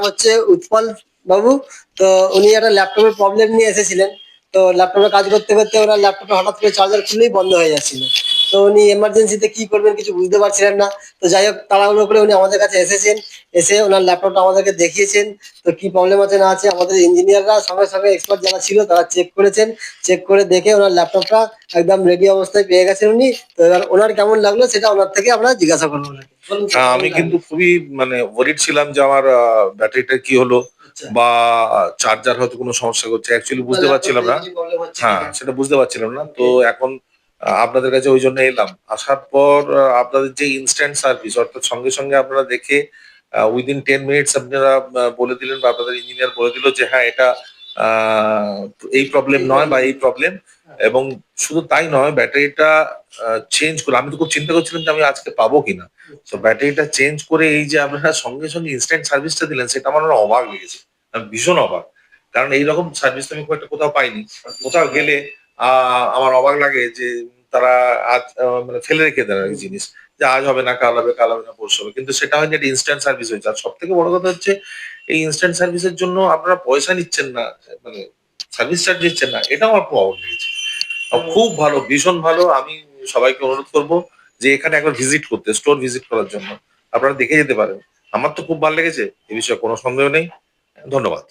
হচ্ছে উৎপল বাবু। তো উনি একটা ল্যাপটপের প্রবলেম নিয়ে এসেছিলেন। তো ল্যাপটপে কাজ করতে করতে ওনার ল্যাপটপে হঠাৎ করে চার্জার খুললেই বন্ধ হয়ে যাচ্ছিল। তো উনি এমার্জেন্সিতে কি করবেন কিছু বুঝতে পারছিলেন না। তো যাই হোক, তাড়াহুড়ো করে উনি আমাদের কাছে এসেছেন, এসে ওনার ল্যাপটপটা আমাদেরকে দেখিয়েছেন। তো কি প্রবলেম আছে না আছে আমাদের ইঞ্জিনিয়াররা সঙ্গে সঙ্গে এক্সপার্ট যারা ছিল তারা চেক করেছেন। চেক করে দেখে ওনার ল্যাপটপটা একদম রেডি অবস্থায় পেয়ে গেছেন উনি। তো এবার ওনার কেমন লাগলো সেটা ওনার থেকে আমরা জিজ্ঞাসা করবো ওনাকে। বলুন স্যার, কেমন আমি লাগলো? কিন্তু খুবই ওয়ারিড ছিলাম যে আমার ব্যাটারিটা কি হলো আচ্ছা। বা চার্জার হয়তো কোনো সমস্যা করছে, অ্যাকচুয়ালি আপনার বুঝতে ল্যাপটপ পারছিলাম থেকে না। কিছু প্রবলেম হচ্ছে হ্যাঁ, কিনা? সেটা বুঝতে পারছিলাম না। তো ওকে। এখন আপনাদের কাছে ওই জন্য এলাম। আসার পর আপনাদের যে ইনস্ট্যান্ট সার্ভিস, অর্থাৎ সঙ্গে সঙ্গে আপনারা দেখে উইদিন 10 মিনিটস আপনারা বলে দিলেন বা আপনাদের ইঞ্জিনিয়ার বলে দিল যে হ্যাঁ এটা আহ, এই প্রবলেম এই নয় বা প্রবলেম। এই প্রবলেম। এবং শুধু তাই নয়, ব্যাটারিটা চেঞ্জ করে আমি তো খুব চিন্তা করছিলাম যে আমি আজকে পাবো কিনা। তো ব্যাটারিটা চেঞ্জ করে এই যে আপনারা সঙ্গে সঙ্গে ইনস্ট্যান্ট সার্ভিসটা দিলেন, সেটা আমার অবাক লেগেছে। আমি ভীষণ অবাক, কারণ এইরকম সার্ভিস তো আমি খুব একটা কোথাও পাইনি। কোথাও গেলে আমার অবাক লাগে যে তারা আজ ফেলে রেখে দেন আর কি জিনিস, যে আজ হবে না, কাল হবে, কাল হবে না, পরশু হবে, কিন্তু সেটা হয়নি, একটা ইনস্ট্যান্ট সার্ভিস হয়েছে। আর সব থেকে বড় কথা হচ্ছে এই ইনস্ট্যান্ট সার্ভিসের জন্য আপনারা পয়সা নিচ্ছেন না, মানে সার্ভিস চার্জ নিচ্ছেন না, এটাও আমার খুব অবাক লেগেছে। খুব ভালো, ভীষণ ভালো। আমি সবাইকে অনুরোধ করব যে এখানে একবার ভিজিট করতে, স্টোর ভিজিট করার জন্য। আপনারা দেখে যেতে পারেন। আমার তো খুব ভালো লেগেছে, এ বিষয়ে কোনো সন্দেহ নেই। ধন্যবাদ।